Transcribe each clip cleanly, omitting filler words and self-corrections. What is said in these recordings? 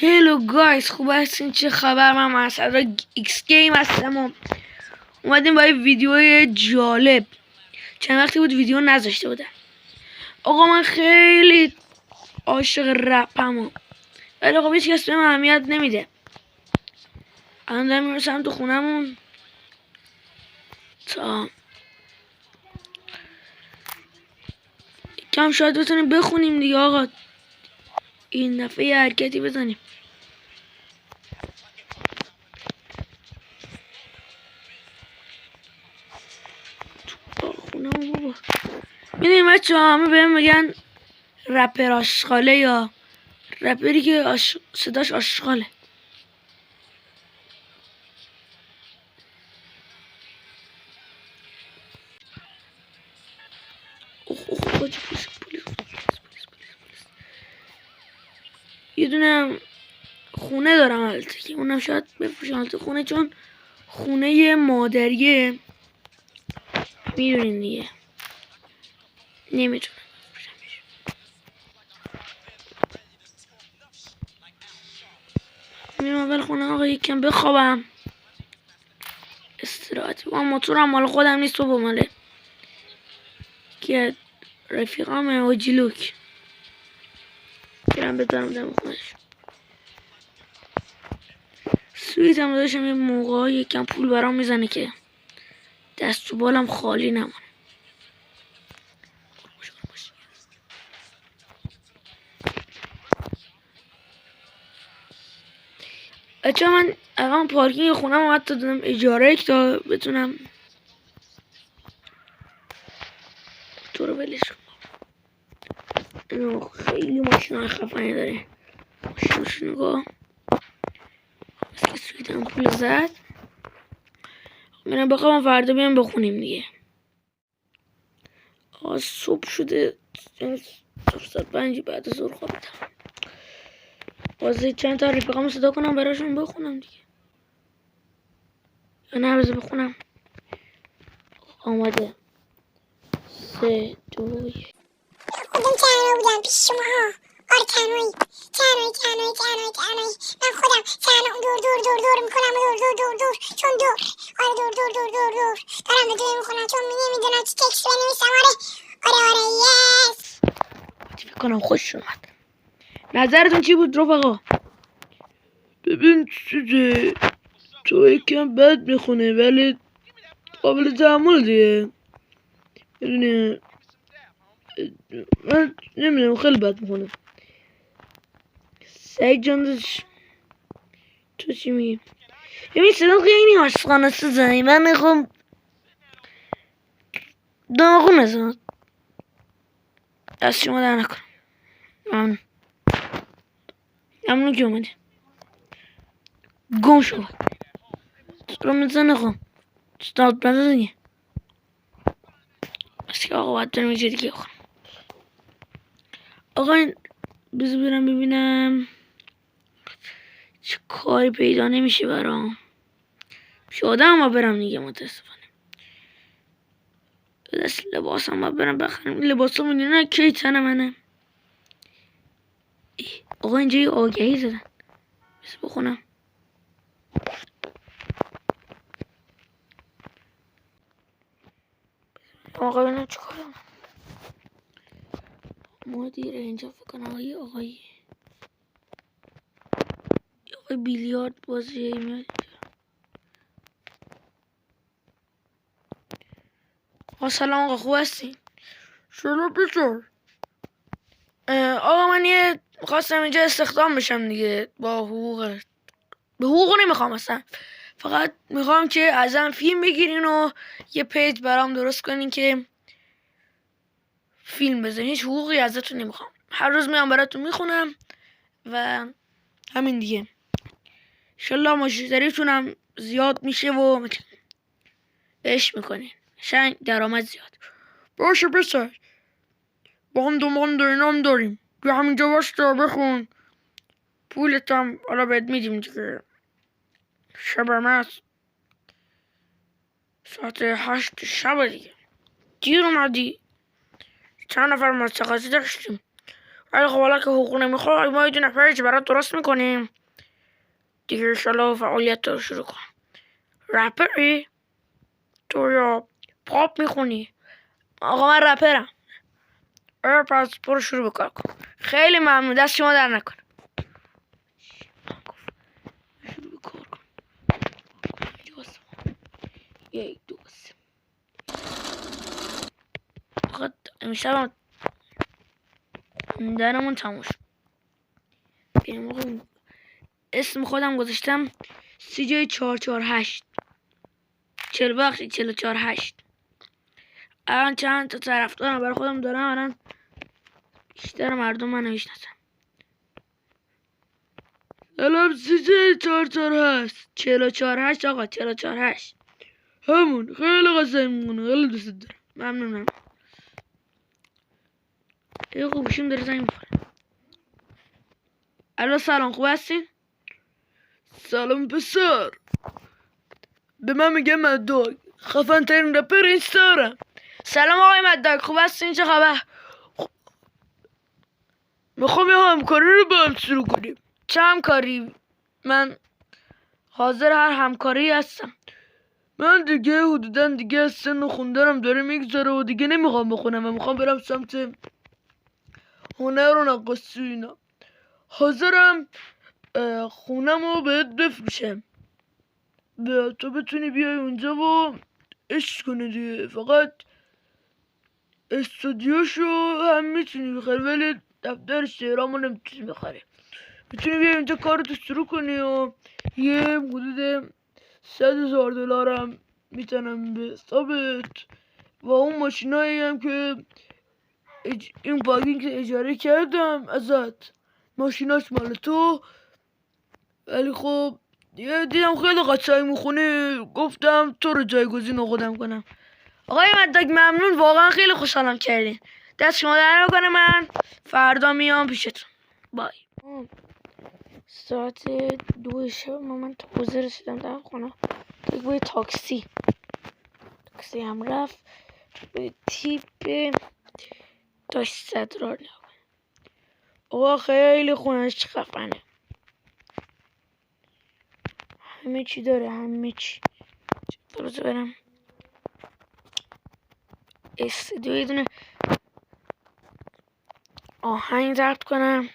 هلو گایز، خوب هستین؟ چه خبر؟ من مسعود ایکس گیم هستم و اومدیم با یه ویدیو جالب. چند وقتی بود ویدیو نذاشته بودم. آقا من خیلی عاشق رپم، ولی خب هیچ کس بهم اهمیت نمیده. الان دارم میرسم تو خونمون تا کم شاید بتونیم بخونیم دیگه. آقا این دفعه یه حرکتی بزنیم. خونمون بابا. میدونیم بچه ها همه بهم میگن رپر آشغاله یا رپری که صداش آشغاله. یه دونه خونه دارم البته که اونم شاید بفروشم تو خونه، چون خونه مادریه، میدونین دیگه، نمیتونم بفروشمش. میرم اول خونه آقا یکم بخوابم، استراحت بکنم. موتورم مال خودم نیست، با ماله که رفیقامه و جلوک برم بذارم دم خونش. سویت هم داشتم یه موقع یکم پول برام میزنه که دست تو بالم خالی نمونه. بچه من الان پارکینگ خونم رو حتی دادم اجاره تا بتونم تو رو ولش کنم. خیلی ماشین خفنی داره. ماشینش نگاه، بس که سویتم پول زد. میرم بخوابم، فردا بیام بخونیم دیگه. صبح شده، 5 بعد از ظهر خوابیدم. واسه چند تا رفیقامو صدا کنم براشون بخونم دیگه، یا نه بذار بخونم. آماده 3 2 1. خودم تنها بودم پیش شما ها. آره تنهایی من خودم تنها دور میکنم، دور چون دور. آره دور دارم به دوی میکنم چون نمیدونم چی تکس بنویسم. آره یس. فکر کنم خوش اومد. نظرتون چی بود رفقا؟ ببین چیزه، تو یکم بد میخونه ولی قابل تحمل دیگه. میدونی من نمیدونم، خیلی بد میخونه. سعید جان داشت، تو چی میگی؟ ببین صدا خیلی عاشقانه سوزنی، من میخوام داغون بزنم. دست شما در نکنم. ممنون که اومدی. گم شو تو رو میزنه. خب استاد بزن دیگه. بس که آقا باید برم یه دیگه بخورم. آقا بذار برم ببینم چه کاری پیدا نمیشه برام. شده اما برم دیگه، متاسفانه. دست لباسم باید برم بخرم. لباسا میدونی کی تن منه. آقا اینجا یه آگهی زدن، بس بخونم. آقا ببینم چه کارم. مدیر اینجا فکر کنم آقای بیلیارد بازی میاد. سلام آقا، خوب هستین؟ شروع بسر. آقا من خواستم اینجا استخدام بشم دیگه، با حقوق. به حقوق نمیخوام اصلا، فقط میخوام که ازم فیلم بگیرین و یه پیج برام درست کنین که فیلم بزنین. هیچ حقوقی ازتون نمیخوام، هر روز میام براتون میخونم و همین دیگه. انشالله مشتریتونم زیاد میشه و عشق میکنین، شاید درآمد زیاد باشه. بسر باند اینام داریم که همینجا باشتا بخون، پولتم حالا بهت میدیم دیگه. شب هست، ساعت 8 شب دیگه. دیر اومدی، چند نفر مستقصی داشتیم. ولی خب حالا که حقوق نمیخواد ما یه نفرش برات درست میکنیم دیگه. انشالله فعالیت رو شروع کن. رپری؟ تو یا پاپ میخونی؟ آقا من رپرم. پس برو شروع بکار کن. خیلی ممنون، دست شما در نکنه. شروع بکار کن. یک دو سه. فقط امشب خوندنمون تموم شد. اسم خودم گذاشتم CJ 448 44.8. الان چند تا طرفدارم برای خودم دارم. الان بیشتر مردم منو میشناسن. الان CJ 448 44.8 آقا 44.8 همون. خیلی قشنگ میمونه. خیلی دوست دارم. ممنونم. یه خوبشون داره زنگ میخوره. الو سلام، خوب هستین؟ سلام پسر، به من میگه مداگ، خفن ترین رپر اینستارم. سلام آقای مداگ، خوب هستین؟ چه خبر؟ میخوام یه همکاری رو با هم شروع کنیم. چه همکاری؟ من حاضر هر همکاری هستم. من دیگه حدودا دیگه سن و خوندنم داره میگذره و دیگه نمیخوام بخونم و میخوام برم سمت هنر و نقاصی اینا. حاضرم خونم رو بهت بفروشم، تو بتونی بیای اونجا و عشق کنی دیگه. فقط استودیوشو هم میتونی بخری ولی دفترش تهرامو نمیتونی بخری. میتونی بیای اونجا کارتو شروع کنی و یه حدود $100,000 هم میتونم به حسابت و اون ماشینایی هم که این پارکینگ که اجاره کردم ازت، ماشیناش مال تو. ولی خب دیگه دیدم خیلی قشنگ میخونی، گفتم تو رو جایگزین خودم کنم. آقای مداگ ممنون، واقعا خیلی خوشحالم کردین. دست شما در نکنه. من فردا میام پیشتون. بای. ساعت 2 شب من تازه رسیدم در خونه. دیگه باید تاکسی هم رفت به تیپ داشت صدرار. آقا خیلی خونش خفنه، همه چی داره، همه چی. درسته برم استودیو یه دونه آهنگ ضبط کنم.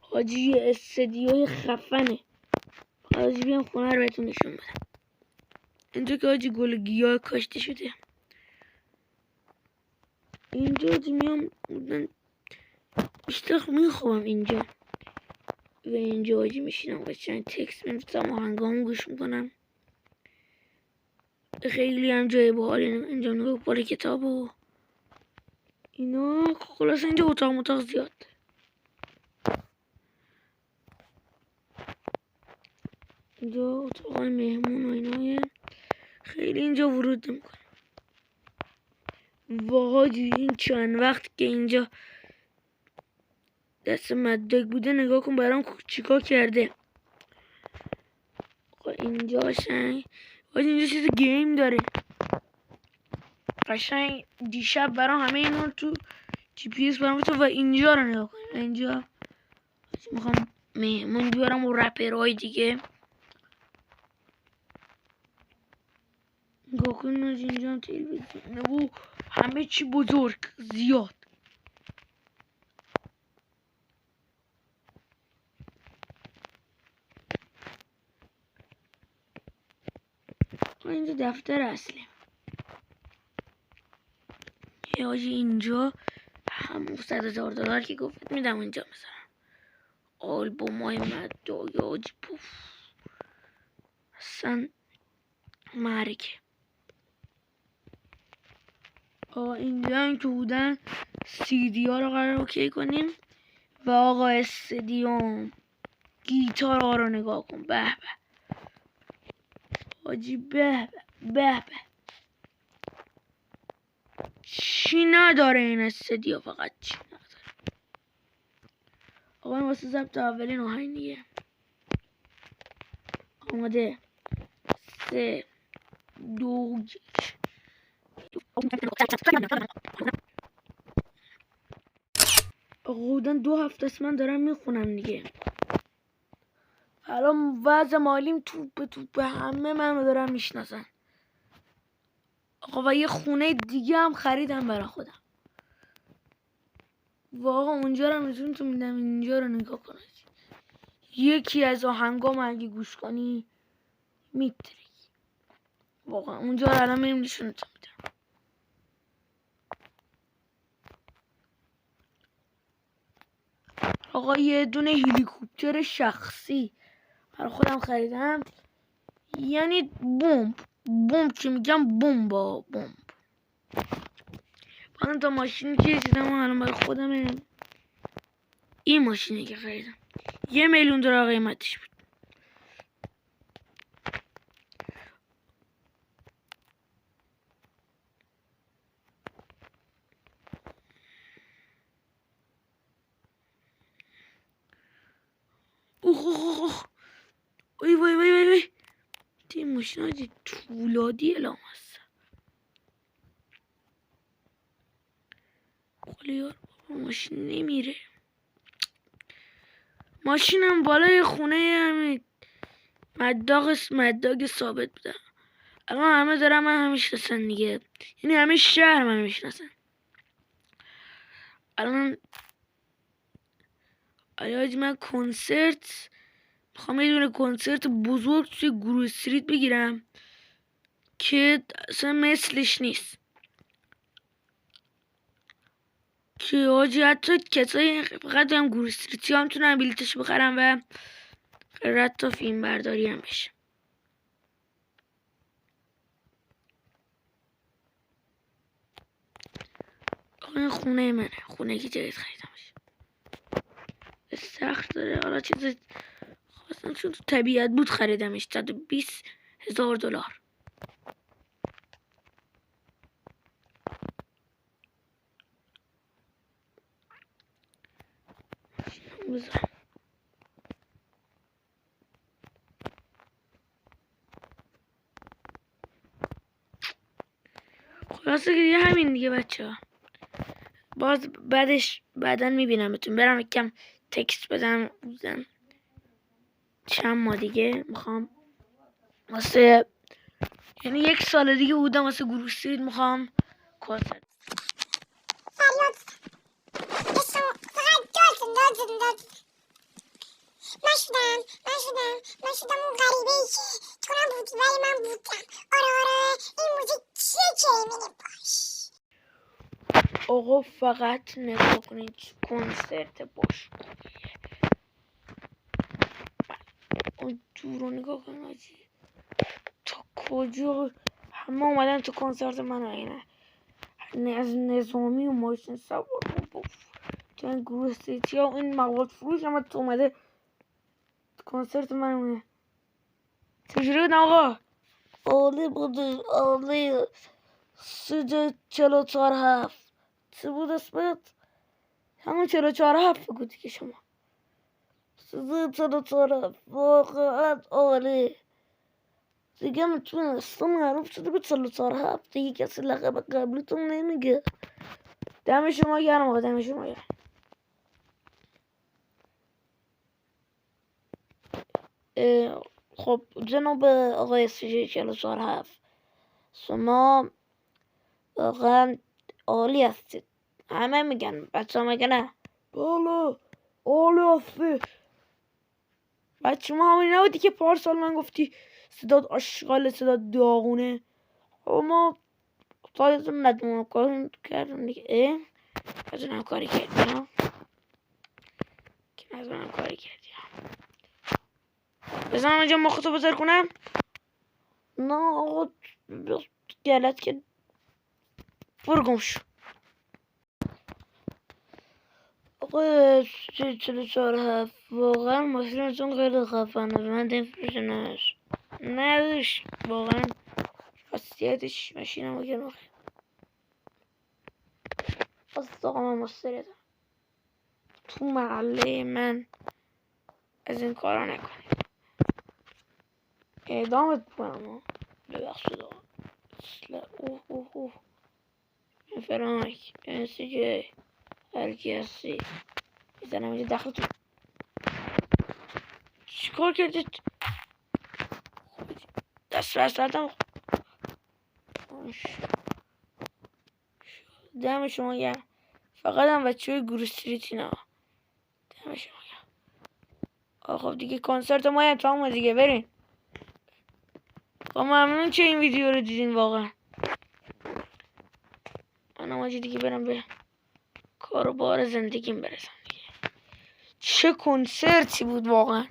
حاجی یه استودیوی خفنه. حاجی بیام خونه رو بهتون نشون بدم. اینجا که حاجی گل گیاه کاشته شده. اینجا حاجی میام بیشتر میخوام اینجا و اینجا حاجی میشینم قشنگ تکست می‌نویسم، آهنگامو گوش میکنم. خیلی هم جای باحالی. اینجا نگاه پاره کتاب و اینا. خلاص اینجا اتاق زیاد. اینجا اتاق مهمون و اینا خیلی اینجا ورود نمیکنه. واجی این چند وقت که اینجا دست مداگ بوده نگاه کن برام چیکار کرده. اینجا قشنگ اینجا چیز گیم داره قشنگ. دیشب برام همه اینا رو تو GPS برام تو و اینجا رو نگاه کن. اینجا میخوام مهمون بیارم و رپرهای دیگه. نگاه کن اینجا تلویزیون و همه چی بزرگ زیاد. اینجا دفتر اصلی. یه حاجی اینجا همون $100,000 که گفت میدم اینجا مثلا. آلبوم های مداگ حاجی پوف اصلا معرکه. اینجا هم که بودن CD ها رو قرار اوکی کنیم و آقا استادیوم گیتار ها رو نگاه کن. به به حاجی، به به به به. چی نداره این استادیو، فقط چی نداره. آقا این واسه ضبط اولین آهنگیه. آماده 3 2 1. حدوداً 2 هفته است من دارم میخونم دیگه. الان وضع مالیم توپ همه منو دارن میشناسن. آقا و یه خونه دیگه هم خریدم برای خودم. واقعا اونجا رو نشون تو میدم، اینجا رو نگاه کنید. یکی از آهنگام اگه گوش کنی میتری. واقعا اونجا رو الان میریم نشون تو میدم. آقا یه دونه هلیکوپتر شخصی برای خودم خریدم. یعنی بمب که میگم بمب. من تا ماشینی که دیدم الان برای خودم این ماشینی که خریدم $1,000,000 قیمتش بود. اوه وای این ماشین ها طولادی اعلام هست. یار بابا ماشین نمیره. ماشینم بالای خونه همین مداگ ثابت بودم. الان همه دارن من میشناسن دیگه، یعنی همه شهر من میشناسن. الان من کنسرت میخوام یه دونه کنسرت بزرگ توی گروه استریت بگیرم که اصلا مثلش نیست، که آجی حتی کسایی فقط هم گروه استریتی هم میتونن بلیتش بخرم و حتی فیلم برداری هم بشه. این خونه منه، خونه که جدید خریدمش. سخت داره. حالا چیز خواستم چون تو طبیعت بود خریدمش. $120,000. خلاصه که دیگه همین دیگه بچه ها. باز بعدا میبینمتون. برم یکم تکست بدم بودم. چند ماه دیگه میخوام واسه، یعنی 1 سال دیگه بودم واسه گروه استریت میخوام کنسرت. فریاد اسم فقط داد. من شدم اون غریبه ای که تو نبودی ولی من بودم. آره این موزیک چیه که ایمینه باش. آقا فقط نگاه کنید کنسرت باش اون دور رو نگاه کنید آجی تا کجا همه اومدن تو کنسرت من. اینه از نظامی و ماشین سوار تو این گروه استریتی ها و این مواد فروش همه تو اومده کنسرت من اونه. چجوری بودن آقا؟ عالی بوده عالی. 44.7 چی بود اسمت؟ همون 44.7 بگو دیگه شما. 44.7 واقعا عالی دیگه. میتونستم معروف شده به 44.7 دیگه کسی لقب قبلیتون نمیگه. دم شما گرم آقا، دم شما گرم. خب جناب آقای 44.7 شما واقعا عالی هستید. همه میگن، بچه ها میگن نه بالا عالی هستی. بچه ما همونی نبودی که پارسال من گفتی صداد آشغال صداد داغونه. ما سایزم ندونم کار کردم دیگه. ندونم کاری کردیم که ندونم کاری کردیم. بزنم اینجا مختو بزر کنم. نه آقا گلت که برو گم شو. آقا 44.7 واقعا ماشینتون خیلی خفنه. من نمیفروشنش نداشت واقعا خاصیتش ماشینم بگم خواست آقا من مستردم تو محله من از این کارا نکنید. اعدامت کنم. ببخشید آقا. اوه فرانک انسیجی هرکی هستی بزنم اینجا داخلتون. چیکار کردید؟ دست رستم دم شما گرم. فقط هم بچه های گروه استریت اینا. دم شما گرم. خب دیگه کنسرت ما تمام دیگه، برین. خب ممنون که این ویدیو رو دیدین واقعا. منم آجی دیگه برم به کار و بار زندگیم برسم دیگه. چه کنسرتی بود واقعا.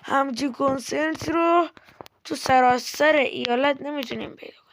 همچین کنسرت رو تو سراسر ایالت نمیتونیم پیدا کنیم.